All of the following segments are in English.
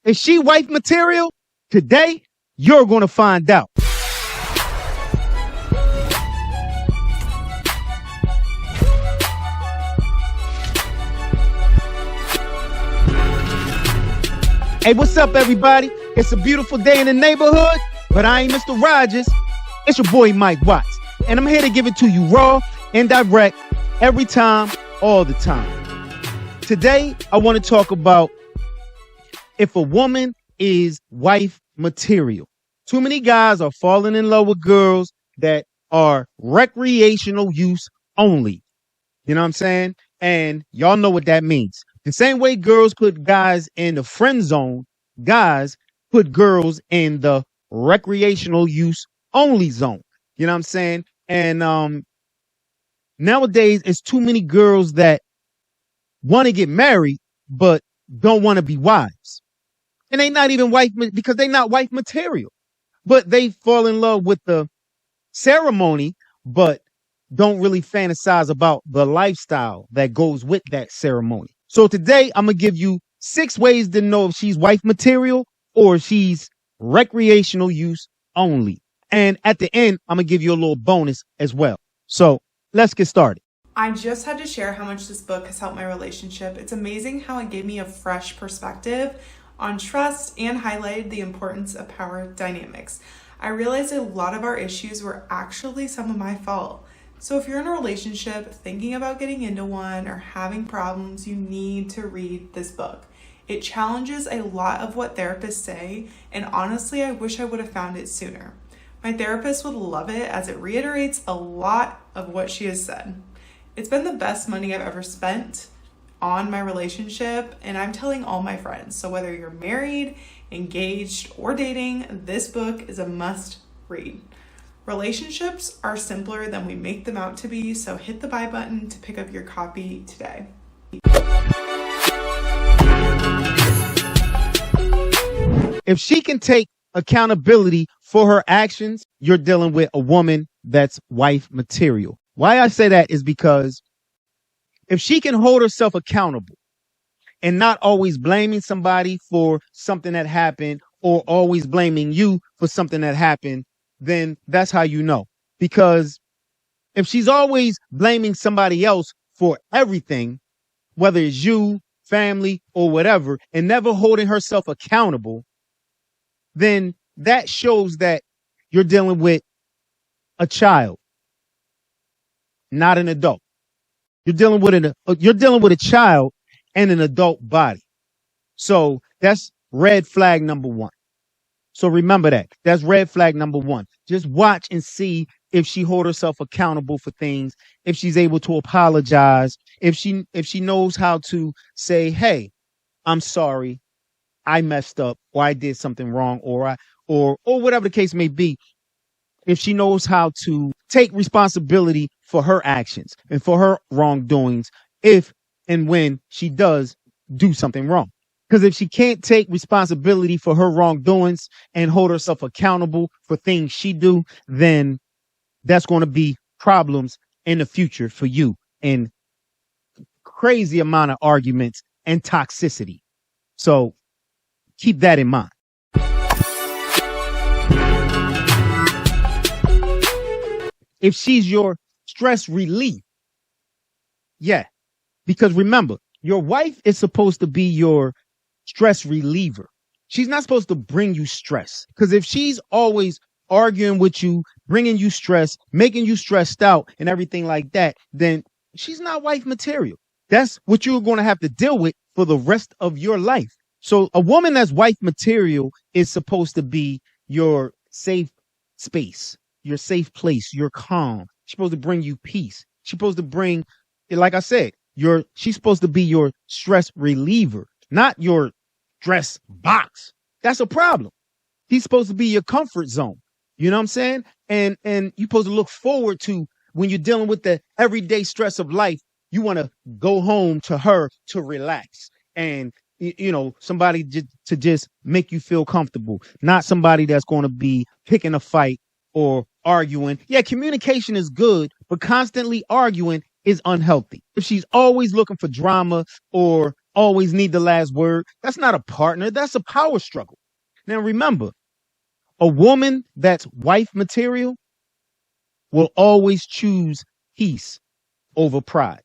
Is she wife material? Today, you're going to find out. Hey, what's up, everybody? It's a beautiful day in the neighborhood, but I ain't Mr. Rogers. It's your boy, Mike Watts, and I'm here to give it to you raw and direct every time, all the time. Today, I want to talk about if a woman is wife material. Too many guys are falling in love with girls that are recreational use only. You know what I'm saying? And y'all know what that means. The same way girls put guys in the friend zone, guys put girls in the recreational use only zone. You know what I'm saying? And nowadays, it's too many girls that want to get married, but don't want to be wives. And they not even wife because they not wife material. But they fall in love with the ceremony, but don't really fantasize about the lifestyle that goes with that ceremony. So today, I'm going to give you 6 ways to know if she's wife material or she's recreational use only. And at the end, I'm going to give you a little bonus as well. So let's get started. I just had to share how much this book has helped my relationship. It's amazing how it gave me a fresh perspective on trust and highlighted the importance of power dynamics. I realized a lot of our issues were actually some of my fault. So if you're in a relationship, thinking about getting into one, or having problems, you need to read this book. It challenges a lot of what therapists say, and honestly, I wish I would have found it sooner. My therapist would love it as it reiterates a lot of what she has said. It's been the best money I've ever spent on my relationship, and I'm telling all my friends. So whether you're married, engaged, or dating, this book is a must read. Relationships are simpler than we make them out to be, so hit the buy button to pick up your copy today. If she can take accountability for her actions, you're dealing with a woman that's wife material. Why I say that is because if she can hold herself accountable and not always blaming somebody for something that happened or always blaming you for something that happened, then that's how you know. Because if she's always blaming somebody else for everything, whether it's you, family, or whatever, and never holding herself accountable, then that shows that you're dealing with a child, not an adult. You're dealing with a child and an adult body. So that's red flag number 1. So remember that. That's red flag number 1. Just watch and see if she hold herself accountable for things, if she's able to apologize, if she knows how to say, "Hey, I'm sorry, I messed up, or I did something wrong, or whatever the case may be." If she knows how to take responsibility for her actions and for her wrongdoings, if and when she does do something wrong. Because if she can't take responsibility for her wrongdoings and hold herself accountable for things she do, then that's going to be problems in the future for you and crazy amount of arguments and toxicity. So keep that in mind. If she's your stress relief, yeah, because remember, your wife is supposed to be your stress reliever. She's not supposed to bring you stress, because if she's always arguing with you, bringing you stress, making you stressed out and everything like that, then she's not wife material. That's what you're going to have to deal with for the rest of your life. So a woman that's wife material is supposed to be your safe space, your safe place, your calm. She's supposed to bring you peace. She's supposed to bring, like I said, she's supposed to be your stress reliever, not your stress box. That's a problem. He's supposed to be your comfort zone. You know what I'm saying? And you're supposed to look forward to when you're dealing with the everyday stress of life. You want to go home to her to relax and, somebody to just make you feel comfortable, not somebody that's going to be picking a fight or arguing. Yeah, communication is good, but constantly arguing is unhealthy. If she's always looking for drama or always need the last word. That's not a partner. That's a power struggle. Now remember, a woman that's wife material will always choose peace over pride.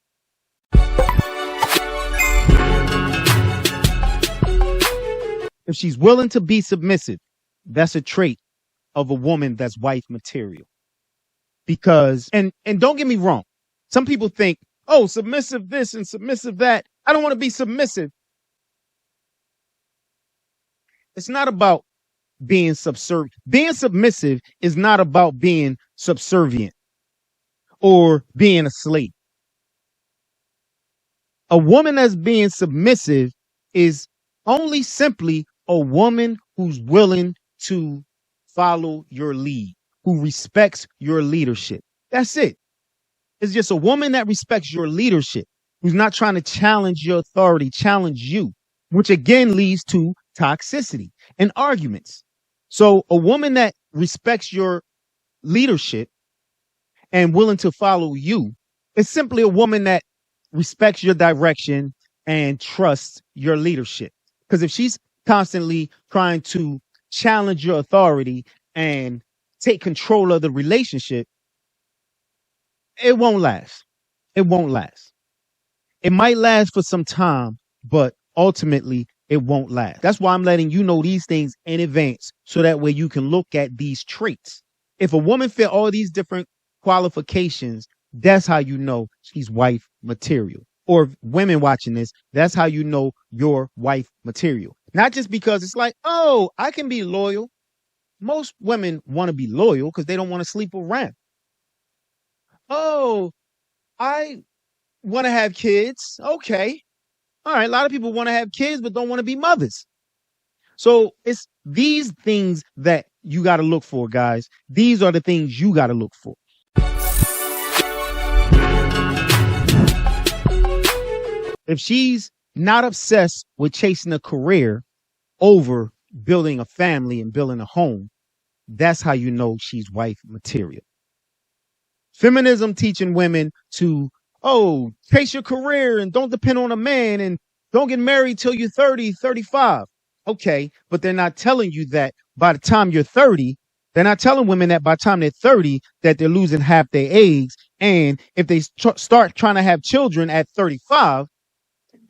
If she's willing to be submissive, that's a trait of a woman that's wife material. Because, and don't get me wrong, some people think, oh, submissive this and submissive that. I don't want to be submissive. It's not about being subservient. Being submissive is not about being subservient or being a slave. A woman that's being submissive is only simply a woman who's willing to follow your lead, who respects your leadership. That's it. It's just a woman that respects your leadership, who's not trying to challenge your authority, challenge you, which again leads to toxicity and arguments. So a woman that respects your leadership and willing to follow you is simply a woman that respects your direction and trusts your leadership. Because if she's constantly trying to challenge your authority and take control of the relationship, it won't last. It won't last. It might last for some time, but ultimately it won't last. That's why I'm letting you know these things in advance so that way you can look at these traits. If a woman fit all these different qualifications, that's how you know she's wife material. Or women watching this, that's how you know you're wife material. Not just because it's like, oh, I can be loyal. Most women want to be loyal because they don't want to sleep around. Oh, I want to have kids. Okay. All right. A lot of people want to have kids, but don't want to be mothers. So it's these things that you got to look for, guys. These are the things you got to look for. If she's not obsessed with chasing a career over building a family and building a home, that's how you know she's wife material. Feminism teaching women to, oh, chase your career and don't depend on a man and don't get married till you're 30, 35. Okay, but they're not telling you that by the time you're 30, they're not telling women that by the time they're 30 that they're losing half their eggs. And if they start trying to have children at 35,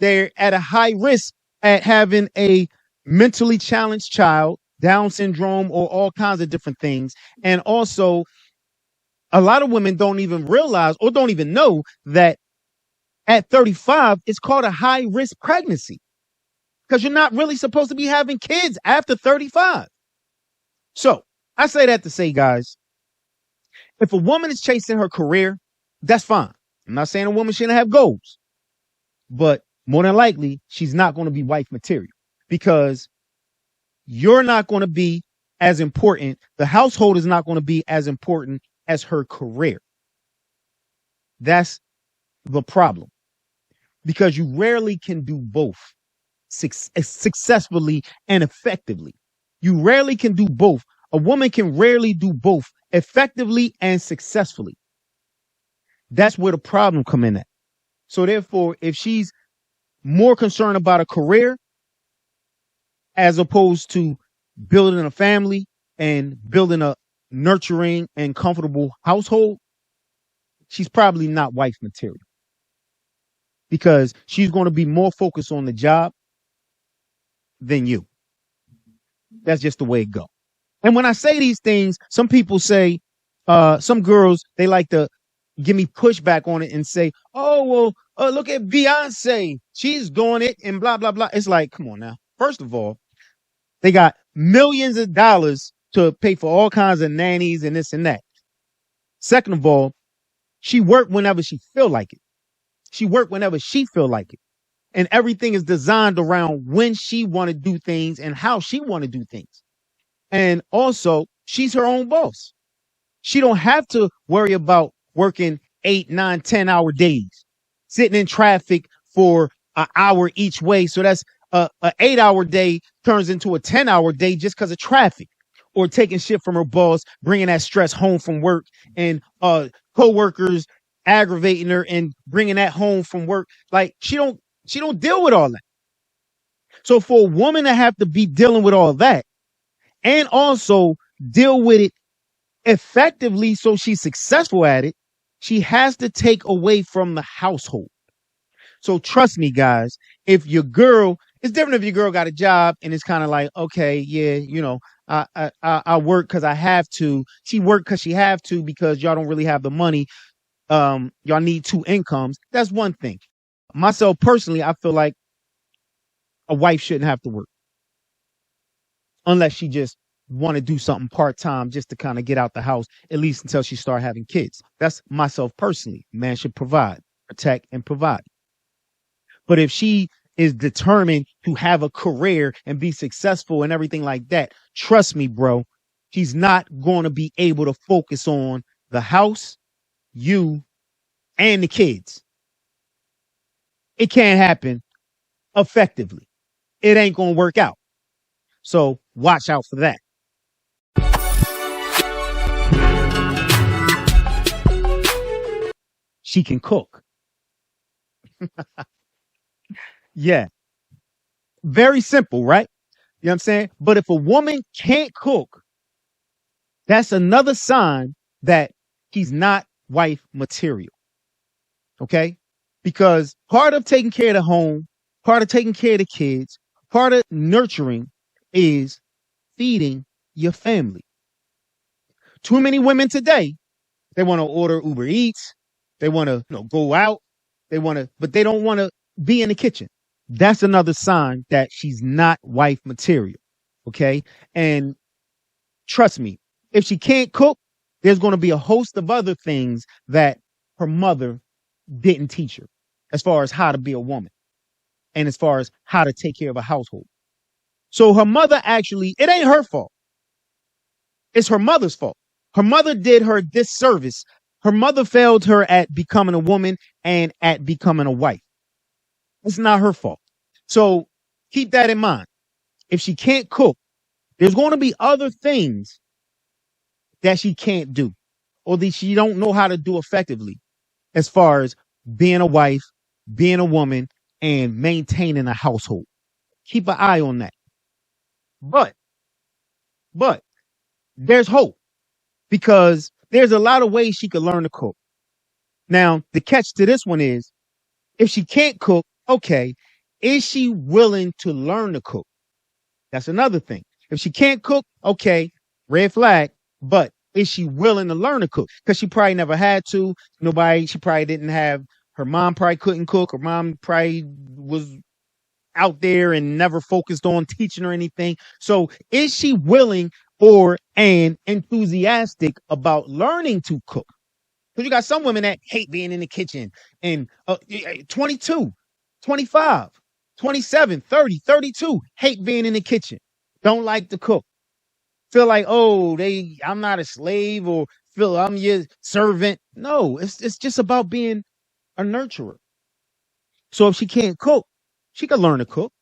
they're at a high risk at having a mentally challenged child, Down syndrome, or all kinds of different things. And also, a lot of women don't even realize or don't even know that at 35, it's called a high risk pregnancy because you're not really supposed to be having kids after 35. So I say that to say, guys, if a woman is chasing her career, that's fine. I'm not saying a woman shouldn't have goals, but more than likely, she's not going to be wife material because you're not going to be as important. The household is not going to be as important as her career. That's the problem because you rarely can do both successfully and effectively. You rarely can do both. A woman can rarely do both effectively and successfully. That's where the problem come in at. So therefore, if she's more concerned about a career as opposed to building a family and building a nurturing and comfortable household, she's probably not wife material because she's going to be more focused on the job than you. That's just the way it goes. And when I say these things, some people say, some girls, they like to give me pushback on it and say, oh, well, look at Beyonce. She's doing it and blah, blah, blah. It's like, come on now. First of all, they got millions of dollars to pay for all kinds of nannies and this and that. Second of all, she worked whenever she feel like it. She worked whenever she feel like it. And everything is designed around when she want to do things and how she want to do things. And also, she's her own boss. She don't have to worry about working 8, 9, 10-hour days, sitting in traffic for an hour each way. So that's an 8-hour day turns into a 10-hour day just because of traffic, or taking shit from her boss, bringing that stress home from work, and coworkers aggravating her and bringing that home from work. Like she don't deal with all that. So for a woman to have to be dealing with all that and also deal with it effectively so she's successful at it, she has to take away from the household. So trust me, guys, if your girl, it's different if your girl got a job and it's kind of like, okay, yeah, I work because I have to. She work because she have to because y'all don't really have the money. Y'all need two incomes. That's one thing. Myself personally, I feel like a wife shouldn't have to work unless she just want to do something part-time just to kind of get out the house, at least until she start having kids. That's myself personally. Man should provide, protect, and provide. But if she is determined to have a career and be successful and everything like that, trust me, bro, she's not going to be able to focus on the house, you, and the kids. It can't happen effectively. It ain't going to work out. So watch out for that. She can cook. Yeah. Very simple, right? You know what I'm saying? But if a woman can't cook, that's another sign that he's not wife material. Okay? Because part of taking care of the home, part of taking care of the kids, part of nurturing is feeding your family. Too many women today, they want to order Uber Eats, they want to go out, but they don't want to be in the kitchen. That's another sign that she's not wife material. Okay? And trust me, if she can't cook, there's going to be a host of other things that her mother didn't teach her as far as how to be a woman and as far as how to take care of a household. So her mother actually, it ain't her fault. It's her mother's fault. Her mother did her disservice. Her mother failed her at becoming a woman and at becoming a wife. It's not her fault. So keep that in mind. If she can't cook, there's going to be other things that she can't do or that she don't know how to do effectively as far as being a wife, being a woman, and maintaining a household. Keep an eye on that. But there's hope because there's a lot of ways she could learn to cook. Now, the catch to this one is if she can't cook, okay, is she willing to learn to cook? That's another thing. If she can't cook, okay, red flag, but is she willing to learn to cook? Because she probably never had to. She probably didn't have, her mom probably couldn't cook. Her mom probably was out there and never focused on teaching her anything. So is she willing and enthusiastic about learning to cook? Because you got some women that hate being in the kitchen and 22, 25, 27, 30, 32, hate being in the kitchen. Don't like to cook. Feel like, I'm not a slave or feel I'm your servant. No, it's just about being a nurturer. So if she can't cook, she could learn to cook.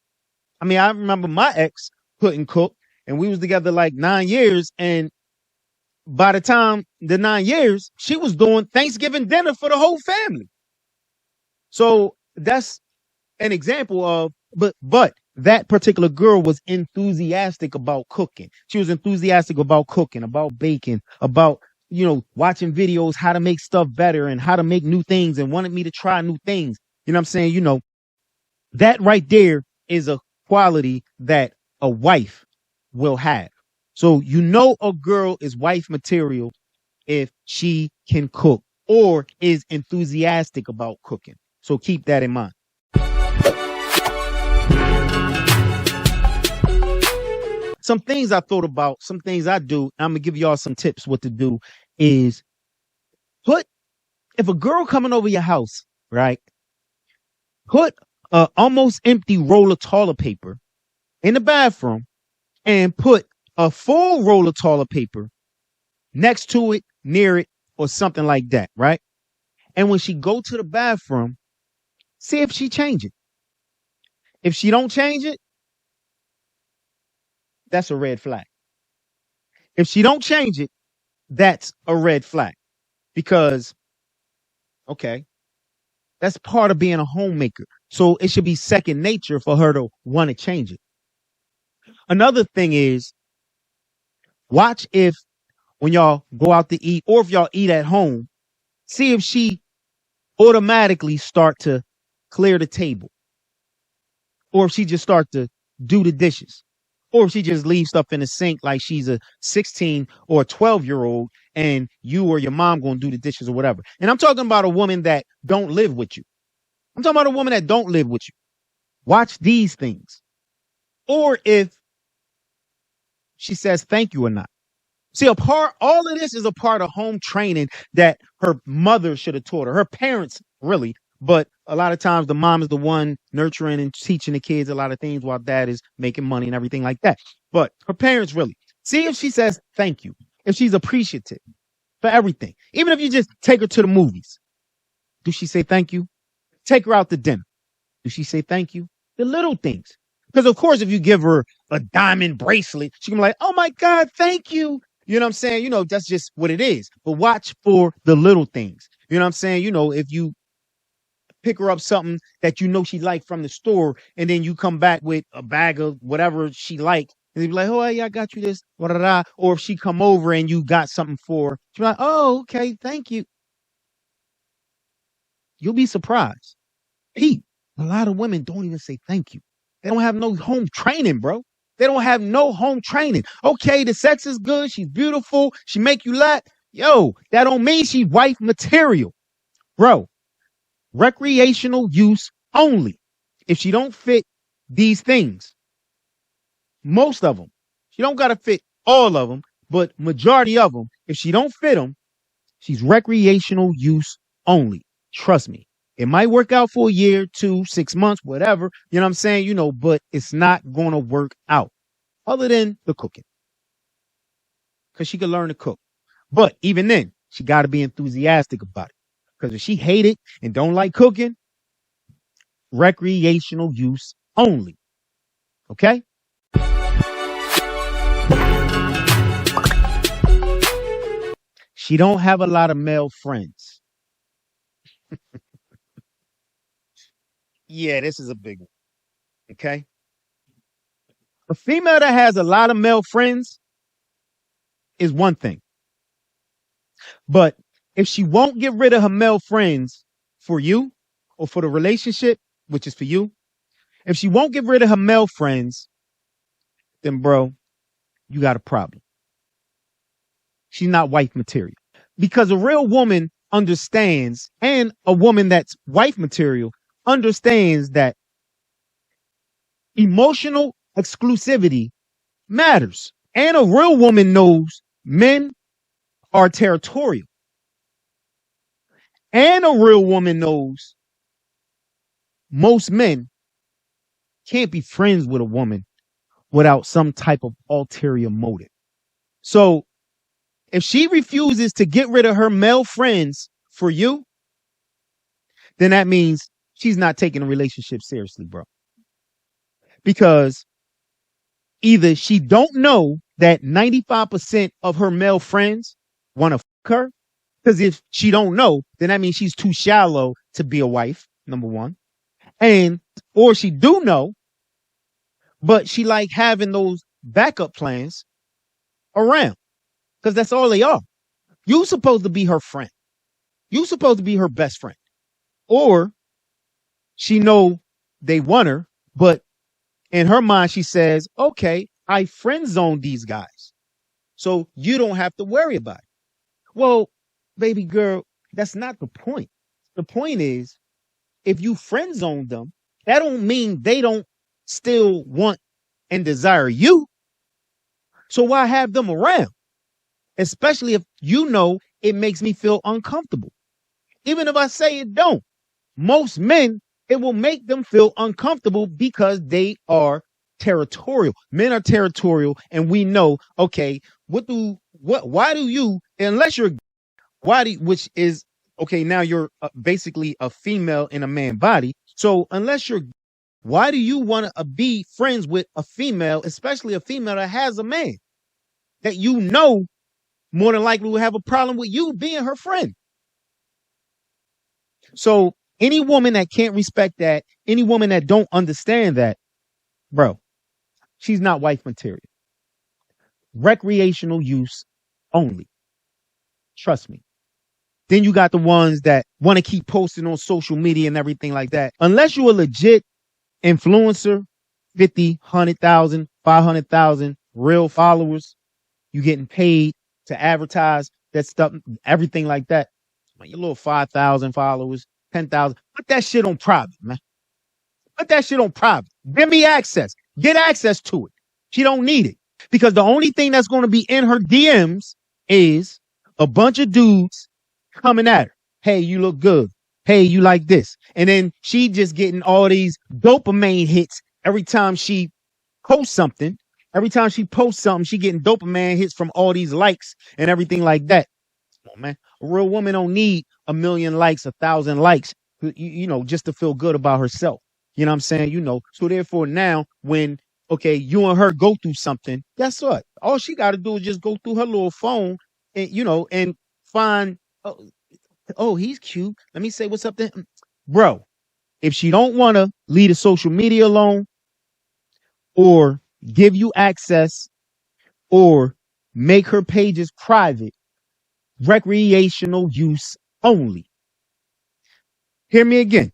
I mean, I remember my ex couldn't cook and we was together like 9 years. And by the time the 9 years, she was doing Thanksgiving dinner for the whole family. So that's an example of, but that particular girl was enthusiastic about cooking. She was enthusiastic about cooking, about baking, about, watching videos, how to make stuff better and how to make new things and wanted me to try new things. You know what I'm saying? That right there is a quality that a wife will have. So, a girl is wife material if she can cook or is enthusiastic about cooking. So keep that in mind. Some things I thought about, some things I do, I'm going to give y'all some tips what to do is if a girl coming over your house, right, put a almost empty roll of toilet paper in the bathroom and put a full roll of toilet paper next to it, near it, or something like that, right? And when she go to the bathroom, see if she change it. If she don't change it, that's a red flag. If she don't change it, that's a red flag because, okay, that's part of being a homemaker. So it should be second nature for her to want to change it. Another thing is, watch if when y'all go out to eat or if y'all eat at home, see if she automatically start to clear the table, or if she just start to do the dishes, or if she just leaves stuff in the sink like she's a 16 or a 12-year-old and you or your mom going to do the dishes or whatever. And I'm talking about a woman that don't live with you. I'm talking about a woman that don't live with you. Watch these things. Or if she says thank you or not. See, all of this is a part of home training that her mother should have taught her. Her parents, really. But a lot of times the mom is the one nurturing and teaching the kids a lot of things while dad is making money and everything like that. But her parents, really. See if she says thank you, if she's appreciative for everything. Even if you just take her to the movies. Do she say thank you? Take her out to dinner. Do she say thank you? The little things. Because, of course, if you give her a diamond bracelet, she can be like, oh, my God, thank you. You know what I'm saying? You know, that's just what it is. But watch for the little things. You know what I'm saying? You know, if you pick her up something that you know she liked from the store, and then you come back with a bag of whatever she liked, and you be like, oh, yeah, I got you this. Blah. Or if she come over and you got something for her, she'll be like, oh, okay, thank you. You'll be surprised. A lot of women don't even say thank you. They don't have no home training, bro. They don't have no home training. Okay, the sex is good. She's beautiful. She make you laugh. Yo, that don't mean she's wife material. Bro, recreational use only. If she don't fit these things, most of them, she don't got to fit all of them, but majority of them, if she don't fit them, she's recreational use only. Trust me. It might work out for a year, 2, 6 months, whatever. You know what I'm saying? You know, but it's not going to work out other than the cooking. Because she can learn to cook. But even then, she got to be enthusiastic about it. Because if she hate it and don't like cooking, recreational use only. Okay? She don't have a lot of male friends. Yeah, this is a big one. Okay? A female that has a lot of male friends is one thing. But if she won't get rid of her male friends for you or for the relationship, which is for you, if she won't get rid of her male friends, then bro, you got a problem. She's not wife material. Because a real woman understands, and a woman that's wife material understands that emotional exclusivity matters. And a real woman knows men are territorial. And a real woman knows most men can't be friends with a woman without some type of ulterior motive. So if she refuses to get rid of her male friends for you, then that means she's not taking a relationship seriously, bro. Because either she don't know that 95% of her male friends want to fuck her, because if she don't know, then that means she's too shallow to be a wife, number one. And, or she do know, but she like having those backup plans around, because that's all they are. You supposed to be her friend. You supposed to be her best friend. Or she know they want her, but in her mind, she says, okay, I friend zoned these guys, so you don't have to worry about it. Well, baby girl, that's not the point. The point is, if you friend zone them, that don't mean they don't still want and desire you. So why have them around? Especially if you know it makes me feel uncomfortable. Even if I say it don't, most men, it will make them feel uncomfortable because they are territorial. Men are territorial, and we know, okay, why do you, unless you're, which is, okay, now you're basically a female in a man body. So unless you're, why do you want to be friends with a female, especially a female that has a man that you know more than likely will have a problem with you being her friend? So Any woman that can't respect that, any woman that don't understand that, bro, she's not wife material. Recreational use only. Trust me. Then you got the ones that want to keep posting on social media and everything like that. Unless you're a legit influencer, 50, 100,000, 500,000 real followers, you getting paid to advertise that stuff, everything like that. Your little 5,000 followers, 10,000. Put that shit on private, man. Put that shit on private. Give me access. Get access to it. She don't need it. Because the only thing that's going to be in her DMs is a bunch of dudes coming at her. Hey, you look good. Hey, you like this. And then she just getting all these dopamine hits every time she posts something. Every time she posts something, she getting dopamine hits from all these likes and everything like that. Come on, man. A real woman don't need 1 million likes, 1,000 likes, just to feel good about herself. You know what I'm saying? So therefore now when, okay, you and her go through something, guess what? All she got to do is just go through her little phone and, and find, oh, he's cute. Let me say what's up there. Bro, if she don't want to leave the social media alone or give you access or make her pages private, recreational use only. Hear me again.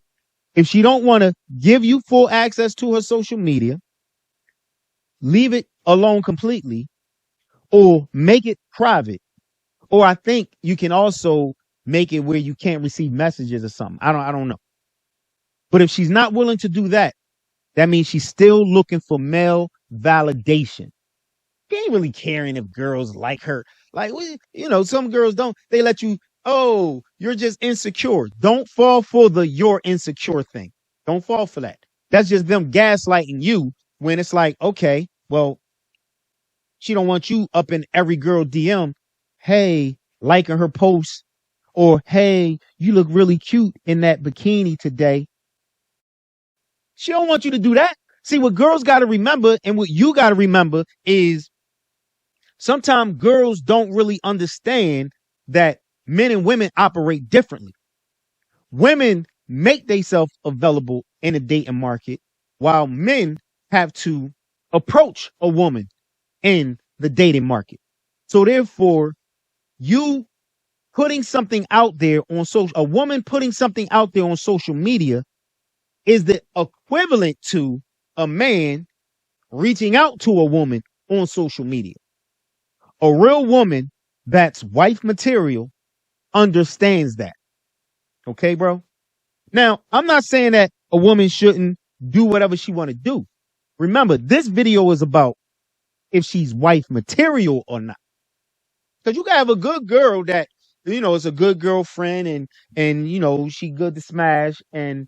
If she don't want to give you full access to her social media, leave it alone completely or make it private. Or I think you can also make it where you can't receive messages or something. I don't know. But if she's not willing to do that, that means she's still looking for male validation. She ain't really caring if girls like her. Like, some girls don't. They let you, oh, you're just insecure. Don't fall for the you're insecure thing. Don't fall for that. That's just them gaslighting you when it's like, okay, well, she don't want you up in every girl DM. Hey, liking her posts. Or, hey, you look really cute in that bikini today. She don't want you to do that. See, what girls got to remember and what you got to remember is sometimes girls don't really understand that men and women operate differently. Women make themselves available in the dating market while men have to approach a woman in the dating market. So therefore, you putting something out there on a woman putting something out there on social media is the equivalent to a man reaching out to a woman on social media. A real woman that's wife material understands that. Okay, bro? Now, I'm not saying that a woman shouldn't do whatever she want to do. Remember, this video is about if she's wife material or not. Because you can have a good girl that, is a good girlfriend and she good to smash and,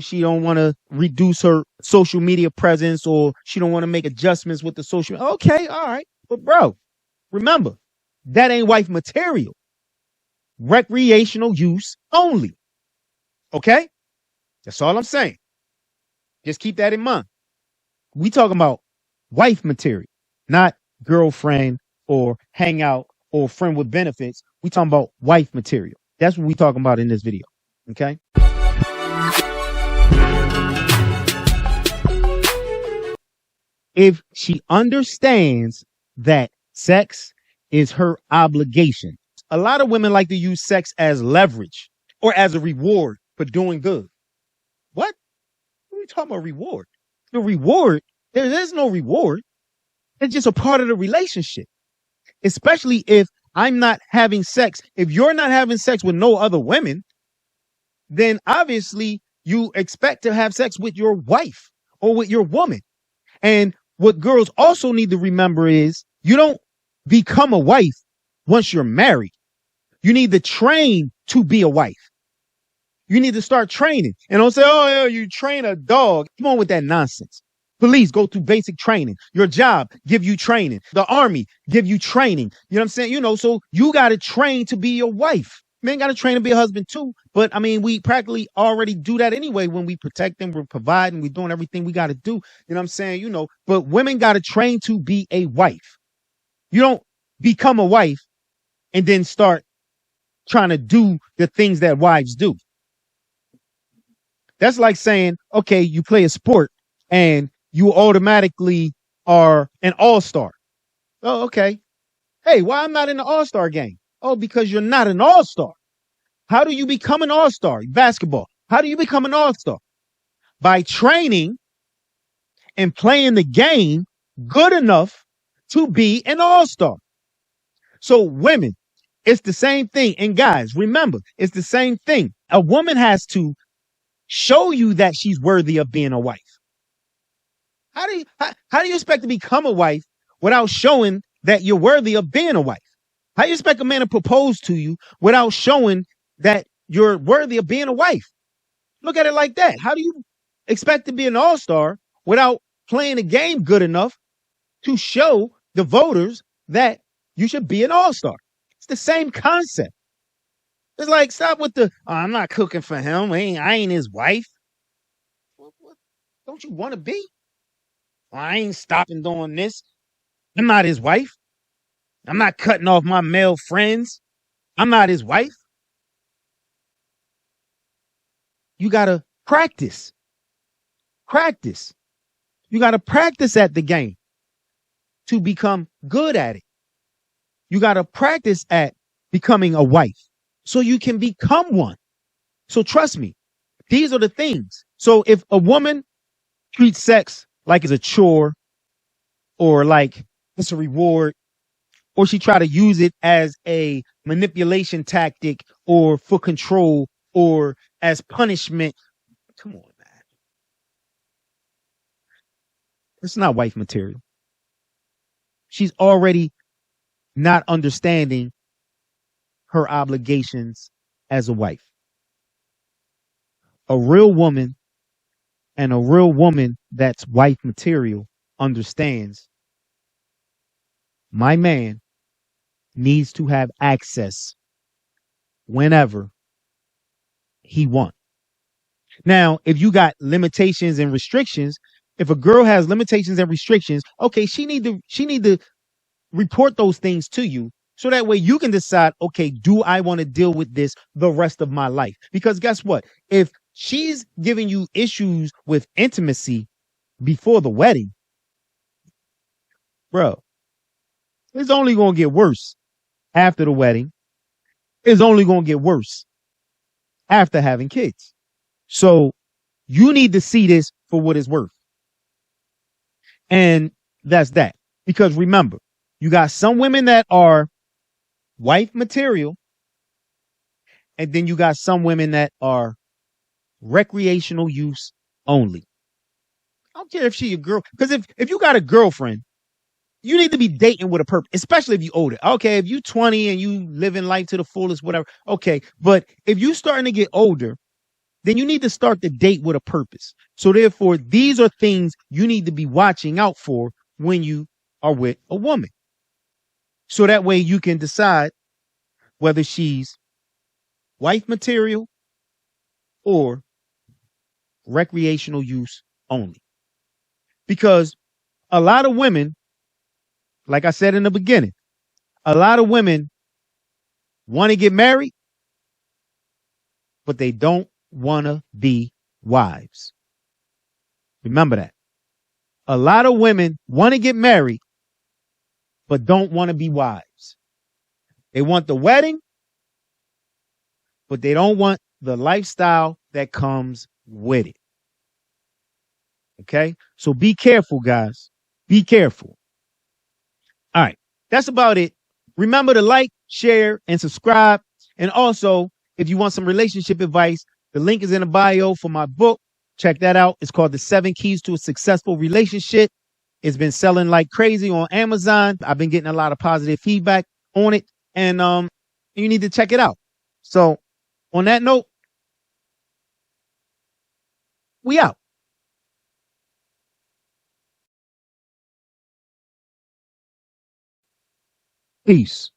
she don't want to reduce her social media presence or she don't want to make adjustments with the social. Okay, all right. But bro, remember, that ain't wife material. Recreational use only. Okay? That's all I'm saying. Just keep that in mind. We talking about wife material, not girlfriend or hang out or friend with benefits. We talking about wife material. That's what we talking about in this video. Okay? If she understands that sex is her obligation. A lot of women like to use sex as leverage or as a reward for doing good. What? What are we talking about reward? The reward, there's no reward. It's just a part of the relationship. Especially if I'm not having sex. If you're not having sex with no other women, then obviously you expect to have sex with your wife or with your woman. And what girls also need to remember is you don't become a wife once you're married. You need to train to be a wife. You need to start training. And don't say, oh, yeah, you train a dog. Come on with that nonsense. Police go through basic training. Your job give you training. The army give you training. You know what I'm saying? So you got to train to be your wife. Men got to train to be a husband too. But I mean, we practically already do that anyway when we protect them, we're providing, we're doing everything we got to do. You know what I'm saying? But women got to train to be a wife. You don't become a wife and then start trying to do the things that wives do. That's like saying, okay, you play a sport and you automatically are an all-star. Oh, okay. Hey, why I'm not in the all-star game? Oh, because you're not an all-star. How do you become an all-star? Basketball. How do you become an all-star? By training and playing the game good enough to be an all-star. So women, it's the same thing. And guys, remember, it's the same thing. A woman has to show you that she's worthy of being a wife. How do you expect to become a wife without showing that you're worthy of being a wife? How do you expect a man to propose to you without showing that you're worthy of being a wife? Look at it like that. How do you expect to be an all-star without playing the game good enough to show the voters that you should be an all-star? It's the same concept. It's like, stop with the, oh, I'm not cooking for him. I ain't his wife. What? Don't you want to be? Well, I ain't stopping doing this. I'm not his wife. I'm not cutting off my male friends. I'm not his wife. You got to practice. Practice. You got to practice at the game to become good at it. You got to practice at becoming a wife so you can become one. So trust me, these are the things. So if a woman treats sex like it's a chore or like it's a reward, or she try to use it as a manipulation tactic or for control or as punishment, come on, man. It's not wife material. She's already not understanding her obligations as a wife. A real woman and a real woman that's wife material understands my man needs to have access whenever he wants. Now, if you got limitations and restrictions, if a girl has limitations and restrictions, okay, she need to report those things to you so that way you can decide, okay, do I want to deal with this the rest of my life? Because guess what? If she's giving you issues with intimacy before the wedding, bro, it's only going to get worse after the wedding. It's only going to get worse after having kids. So you need to see this for what it's worth. And that's that. Because remember, you got some women that are wife material, and then you got some women that are recreational use only. I don't care if she a girl, because if you got a girlfriend, you need to be dating with a purpose, especially if you older. Okay, if you 20 and you living life to the fullest, whatever. Okay, but if you starting to get older, then you need to start the date with a purpose. So therefore, these are things you need to be watching out for when you are with a woman. So that way you can decide whether she's wife material or recreational use only. Because a lot of women, like I said in the beginning, a lot of women want to get married, but they don't want to be wives. Remember that. A lot of women want to get married, but don't want to be wives. They want the wedding, but they don't want the lifestyle that comes with it. Okay? So be careful, guys. Be careful. All right. That's about it. Remember to like, share, and subscribe. And also, if you want some relationship advice, the link is in the bio for my book. Check that out. It's called The 7 Keys to a Successful Relationship. It's been selling like crazy on Amazon. I've been getting a lot of positive feedback on it. And you need to check it out. So on that note, we out. Peace.